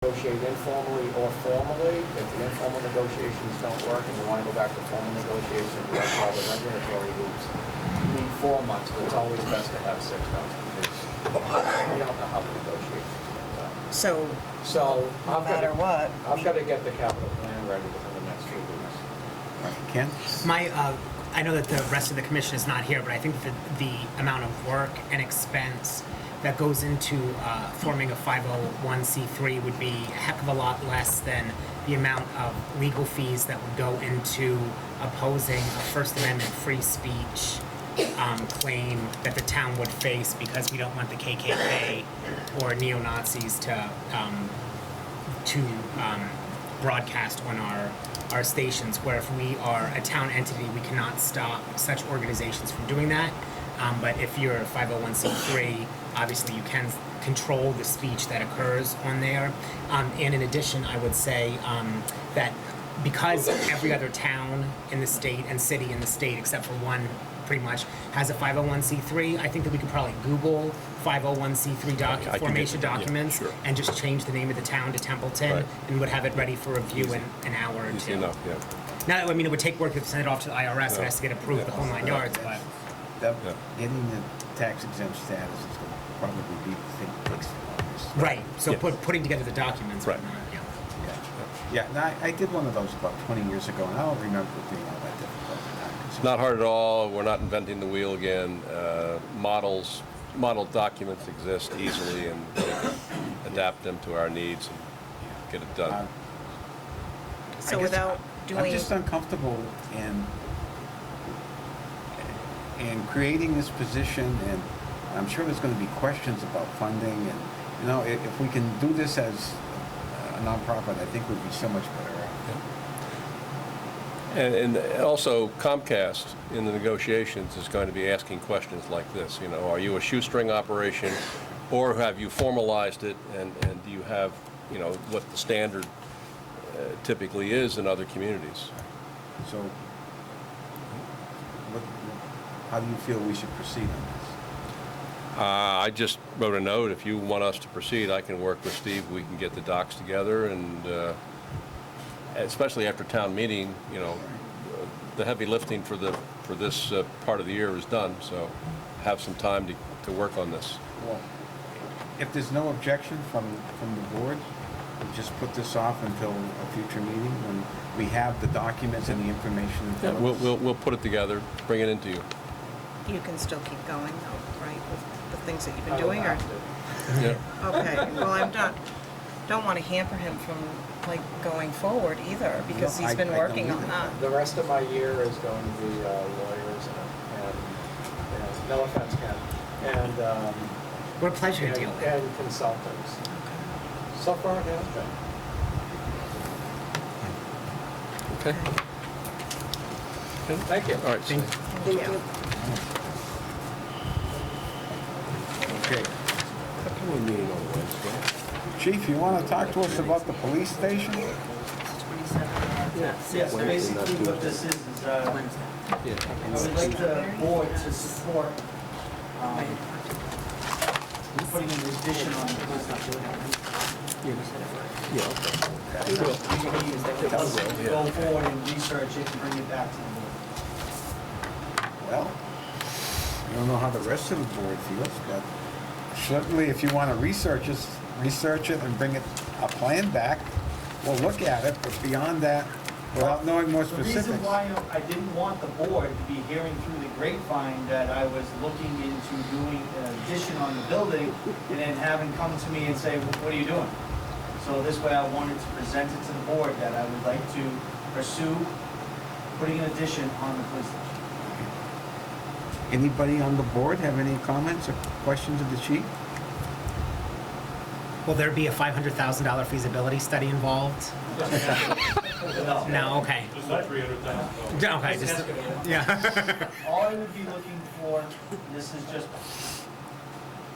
negotiate informally or formally. If the informal negotiations don't work and you want to go back to formal negotiations, we have all the regulatory hoops. You need 4 months, but it's always best to have 6 months because you don't know how the negotiations go. So No matter what, I've got to get the capital plan ready within the next few weeks. Ken? I know that the rest of the commission is not here, but I think that the amount of work and expense that goes into forming a 501c3 would be a heck of a lot less than the amount of legal fees that would go into opposing a First Amendment free speech claim that the town would face because we don't want the KKK or neo-Nazis to broadcast on our stations, where if we are a town entity, we cannot stop such organizations from doing that. But if you're a 501c3, obviously you can control the speech that occurs on there. And in addition, I would say that because every other town in the state and city in the state, except for one pretty much, has a 501c3, I think that we could probably Google 501c3 formation documents and just change the name of the town to Templeton and would have it ready for review in an hour or two. Enough, yeah. Now, I mean, it would take work to send it off to the IRS. It has to get approved the whole 9 yards, but... Getting the tax exempt status is going to probably be the thing that takes the longest. Right, so putting together the documents. Right. Yeah, no, I did one of those about 20 years ago, and I don't remember it being all that difficult. It's not hard at all. We're not inventing the wheel again. Model documents exist easily, and we can adapt them to our needs and get it done. so without doing... I'm just uncomfortable in creating this position, and I'm sure there's going to be questions about funding, and you know, if we can do this as a nonprofit, I think we'd be so much better off. And also Comcast in the negotiations is going to be asking questions like this. You know, are you a shoestring operation, or have you formalized it, and do you have, you know, what the standard typically is in other communities? So, how do you feel we should proceed on this? I just wrote a note. If you want us to proceed, I can work with Steve. We can get the docs together, and especially after town meeting, you know, the heavy lifting for this part of the year is done. So, have some time to work on this. Well, if there's no objection from the board, we'll just put this off until a future meeting when we have the documents and the information in front of us. We'll put it together, bring it into you. You can still keep going though, right, with the things that you've been doing, or? Yeah. Okay, well, don't want to hamper him from, like, going forward either, because he's been working on that. The rest of my year is going to be lawyers and no offense, Ken, and What a pleasure to deal with. and consultants. So far it has been. Okay. Thank you. All right. Thank you. Okay. Chief, you want to talk to us about the police station? Yes, basically what this is I would like the board to support putting an addition on the police station. Go forward and research it and bring it back to the board. Well, I don't know how the rest of the board feels, but certainly if you want to research it and bring a plan back, we'll look at it, but beyond that, without knowing more specifics. The reason why I didn't want the board to be hearing through the grapevine that I was looking into doing an addition on the building and then having come to me and say, what are you doing? So this way I wanted to present it to the board that I would like to pursue putting an addition on the police station. Anybody on the board have any comments or questions of the chief? Will there be a $500,000 feasibility study involved? No, okay. Just like 300,000. Okay, just, yeah. All I would be looking for, this is just,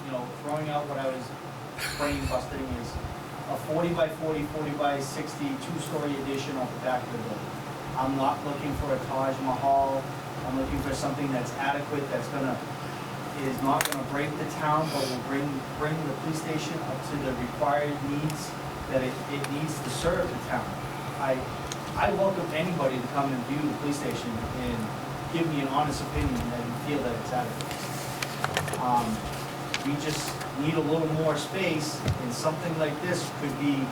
you know, throwing out what I was brain busting, is a 40 by 40, 40 by 60, two-story addition off the back of the building. I'm not looking for a Taj Mahal. I'm looking for something that's adequate, is not gonna break the town, but will bring the police station up to the required needs that it needs to serve the town. I welcome anybody to come and view the police station and give me an honest opinion and feel that it's adequate. We just need a little more space, and something like this could be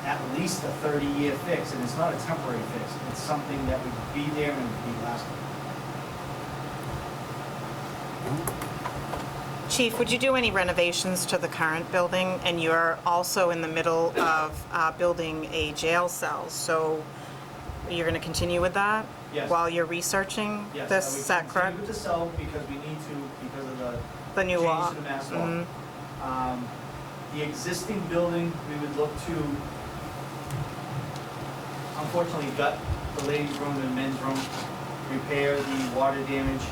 at least a 30-year fix, and it's not a temporary fix. It's something that would be there and be lasting. Chief, would you do any renovations to the current building? And you're also in the middle of building a jail cell, so you're going to continue with that? Yes. While you're researching Yes, this, is that we correct? continue with the cell because we need to, because of The new law? change to the mass law. Mhm. The existing building, we would look to, unfortunately, gut the ladies' room and men's room, repair the water damage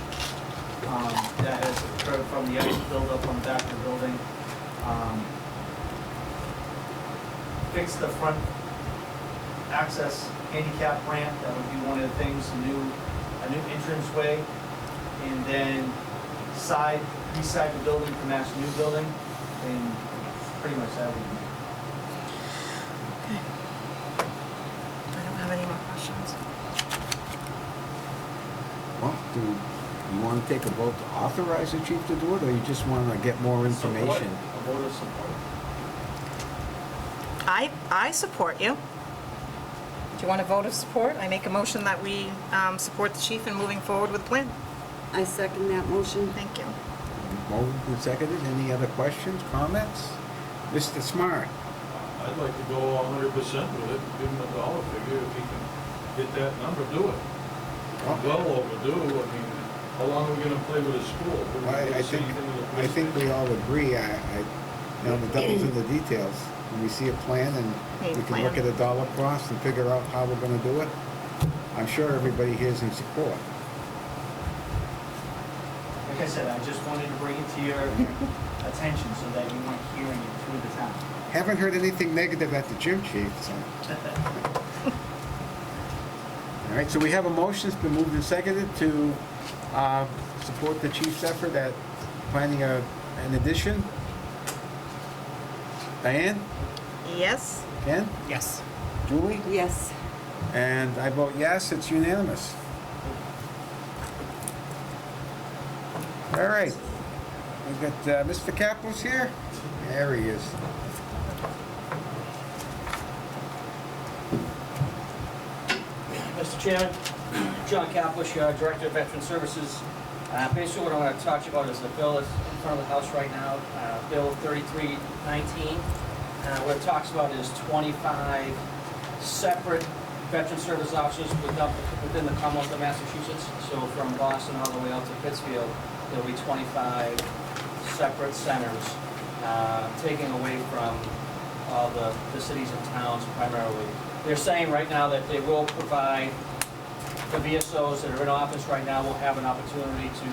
that has occurred from the ice buildup on the back of the building. Fix the front access handicap ramp, that would be one of the things, a new entranceway, and then reside the building to match the new building, and pretty much that would be. I don't have any more questions. Well, do you want to take a vote to authorize the chief to do it, or you just want to get more information? A vote of support. I support you. Do you want a vote of support? I make a motion that we support the chief in moving forward with the plan. I second that motion. Thank you. Moved and seconded. Any other questions, comments? Mr. Smart? I'd like to go 100% with it, give him a dollar figure, if he can get that number, do it. Well overdue, I mean, how long are we gonna play with a school? What, are we I gonna say think, anything to the I police think we station? all agree, you know, the devil's in the details. When we see a plan and Need we a can look plan. at a dollar cost and figure out how we're gonna do it, I'm sure everybody here is in support. Like I said, I just wanted to bring it to your attention so that you weren't hearing it through the town. Haven't heard anything negative at the gym, chief, so. All right, so we have a motion, it's been moved and seconded to support the chief's effort at planning an addition. Diane? Yes? Ken? Yes. Julie? Yes. And I vote yes, it's unanimous. All right, we've got Mr. Kaplos here. There he is. Mr. Chairman, John Kaplish, Director of Veteran Services. Basically what I want to talk to you about is the bill that's in front of the House right now, Bill 3319. What it talks about is 25 separate veteran service officers within the Commonwealth of Massachusetts. So from Boston all the way out to Pittsfield, there'll be 25 separate centers, taking away from all the cities and towns primarily. They're saying right now that they will provide, the VSOs that are in office right now will have an opportunity to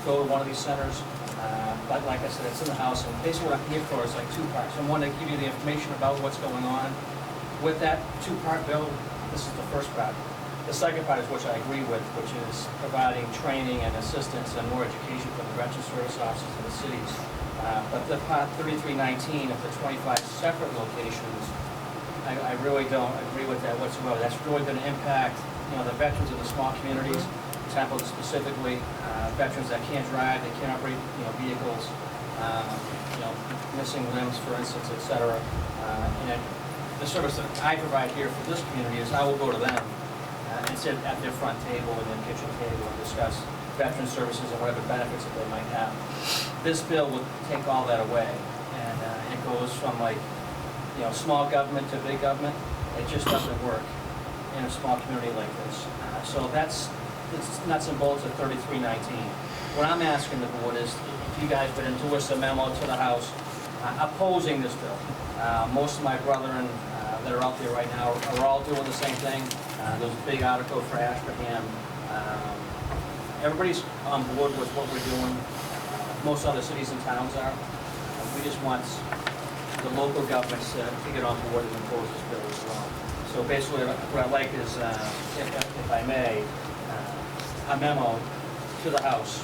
go to one of these centers. But like I said, it's in the House, and basically what I'm here for is like two parts. I want to give you the information about what's going on. With that two-part bill, this is the first part. The second part is which I agree with, which is providing training and assistance and more education for the veteran service officers in the cities. But the part 3319 of the 25 separate locations, I really don't agree with that whatsoever. That's really going to impact, the veterans in the small communities, Templeton specifically, veterans that can't drive, they can't operate, vehicles, missing limbs, for instance, et cetera. And the service that I provide here for this community is I will go to them and sit at their front table and their kitchen table and discuss veteran services and whatever benefits that they might have. This bill would take all that away, and it goes from small government to big government. It just doesn't work in a small community like this. So it's nuts and bolts of 3319. What I'm asking the board is if you guys would endorse a memo to the House opposing this bill. Most of my brethren that are out there right now are all doing the same thing. There's a big article for Ashburnham. Everybody's on board with what we're doing. Most other cities and towns are. We just want the local governments to get on board and oppose this bill as well. So basically, what I'd like is, if I may, a memo to the House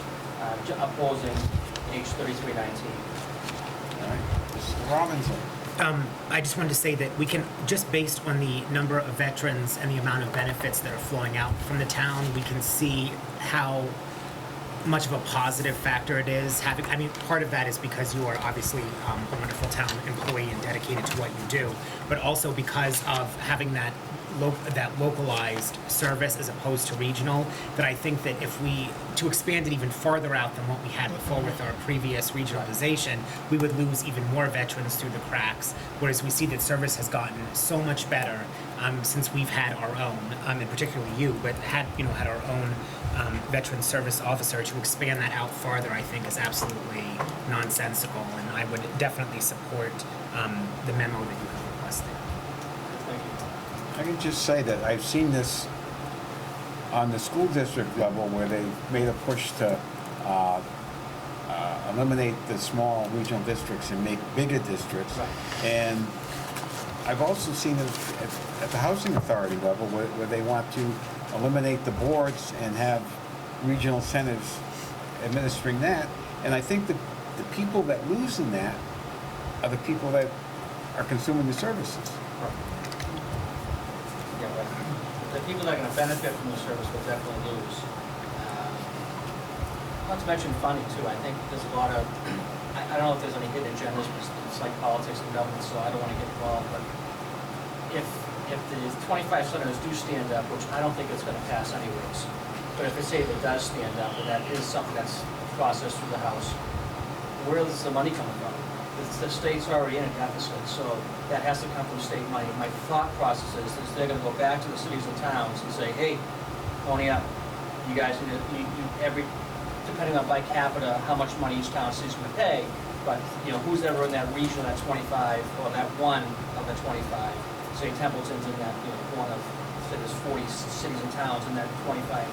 opposing H 3319. All right, Mr. Robinson. I just wanted to say that we can, just based on the number of veterans and the amount of benefits that are flowing out from the town, we can see how much of a positive factor it is having, I mean, part of that is because you are obviously a wonderful town employee and dedicated to what you do, but also because of having that localized service as opposed to regional, that I think that if we, to expand it even farther out than what we had before with our previous regionalization, we would lose even more veterans through the cracks, whereas we see that service has gotten so much better since we've had our own, and particularly you, but had our own veteran service officer. To expand that out farther, I think, is absolutely nonsensical, and I would definitely support the memo that you have requested. Thank you. I can just say that I've seen this on the school district level where they've made a push to eliminate the small regional districts and make bigger districts. Right. And I've also seen it at the housing authority level where they want to eliminate the boards and have regional centers administering that. And I think that the people that lose in that are the people that are consuming the services. Yeah, but the people that are gonna benefit from the service will definitely lose. Not to mention funding too, I think there's a lot of, I don't know if there's any hidden agendas, but it's like politics and government, so I don't wanna get involved, but if the 25 senators do stand up, which I don't think it's gonna pass anyways, but if they say it does stand up, and that is something that's processed through the House, where is the money coming from? The state's already in a deficit, so that has to come from state money. My thought process is they're gonna go back to the cities and towns and say, hey, pony up, you guys need to, depending on by capita, how much money each town city's gonna pay, but, who's ever in that region, that 25, or that one of the 25, say Templeton's in that, one of, say there's 40 cities and towns in that 25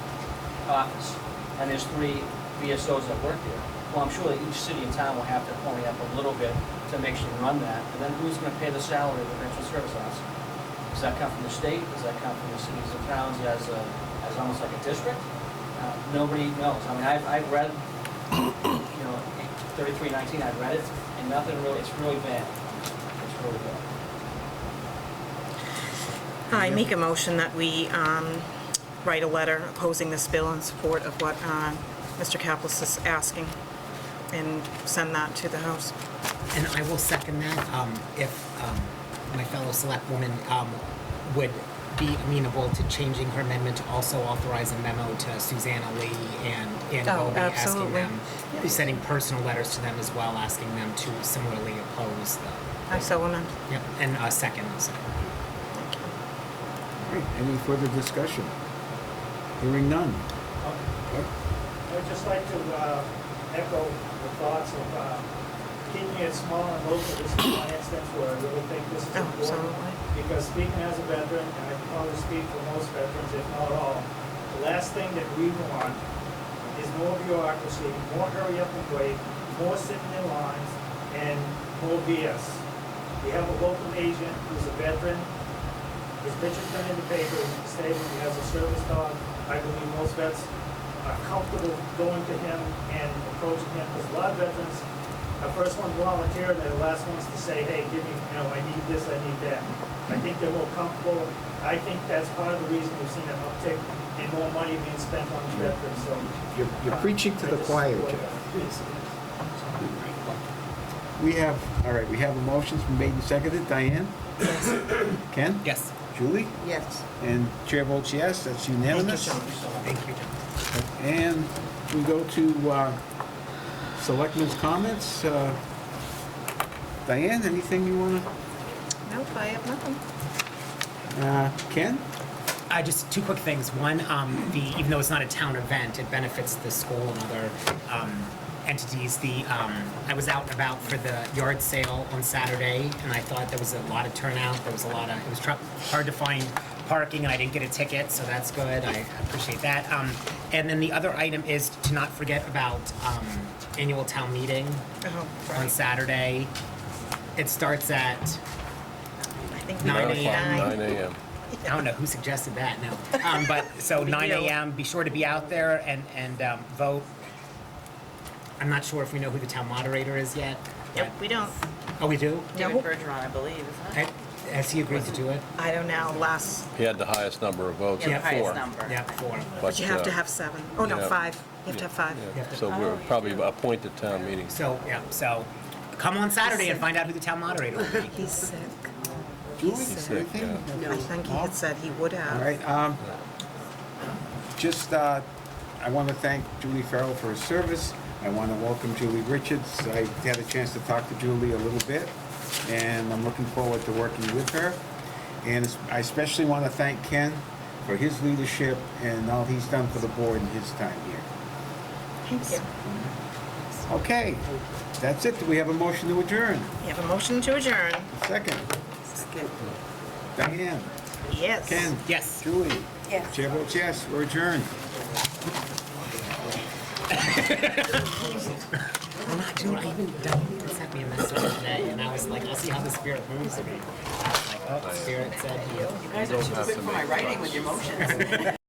office, and there's 3 VSOs that work there. Well, I'm sure that each city and town will have to pony up a little bit to make sure they run that, and then who's gonna pay the salary of the veteran service officer? Does that come from the state? Does that come from the cities and towns as almost like a district? Nobody knows. I mean, I've read, 3319, I've read it, and nothing really, it's really bad. It's really bad. I make a motion that we write a letter opposing this bill in support of what Mr. Kaplis is asking, and send that to the House. And I will second that, if my fellow selectwoman would be amenable to changing her amendment to also authorize a memo to Susanna Lee and Oh, Bobby, asking absolutely. them, sending personal letters to them as well, asking them to similarly oppose the. I so amend. Yep, and second. All right, any further discussion? Hearing none. I'd just like to echo the thoughts of keeping it small and local. This is one instance where I really think this is Oh, important. absolutely. Because speaking as a veteran, and I can probably speak for most veterans, if not all, the last thing that we want is more bureaucracy, more hurry up and wait, more sitting in lines, and more BS. We have a local agent who's a veteran. His picture's been in the paper, he's stable, he has a service dog. I believe most vets are comfortable going to him and approaching him, because a lot of veterans are first ones volunteer, and they're the last ones to say, hey, give me, I need this, I need that. I think they're more comfortable. I think that's part of the reason we've seen an uptick in more money being spent on the veterans, so. You're preaching to the choir, Jeff. We have a motion's been made and seconded. Diane? Yes. Ken? Yes. Julie? Yes. And chair votes yes, that's unanimous. Thank you, John. And we go to Selectmen's comments. Diane, anything you want Nope, I have nothing. to, Ken? Just 2 quick things. One, even though it's not a town event, it benefits the school and other entities. I was out and about for the yard sale on Saturday, and I thought there was a lot of turnout. There was it was hard to find parking, and I didn't get a ticket, so that's good. I appreciate that. And then the other item is to not forget about annual town meeting Oh, on right. Saturday. It starts at, I think we 9 did a.m. 9 a.m. I don't know who suggested that, no. But, so 9 a.m., be sure to be out there and vote. I'm not sure if we know who the town moderator is yet. Yep, we don't. Oh, we do? Nope. Bergeron, I believe, isn't it? Has he agreed to do it? I don't know, last, He had the highest number of votes, Yeah, at the highest 4. number. Yeah, 4. but you have to uh, have 7. Oh, no, yeah. 5. You have to have 5. Yeah, so we're probably appointed town meeting. So, yeah, so come on Saturday and find out who the town moderator will be. He's sick. Julie, Sick. anything? I think he had said he would All have. right, I want to thank Julie Farrell for her service. I want to welcome Julie Richards. I had a chance to talk to Julie a little bit, and I'm looking forward to working with her. And I especially want to thank Ken for his leadership and all he's done for the board in his time here. Thank you. Okay, that's it. Do we have a motion to adjourn? You have a motion to adjourn. Second. Second. Diane, Yes. Ken, Yes. Julie. Yes. Chair votes yes, we're adjourned. I'm not doing, I even sent me a message today, and I was like, I'll see how the spirit moves me. I was like, oh, spirit said heal. You guys are too quick for my writing with your motions.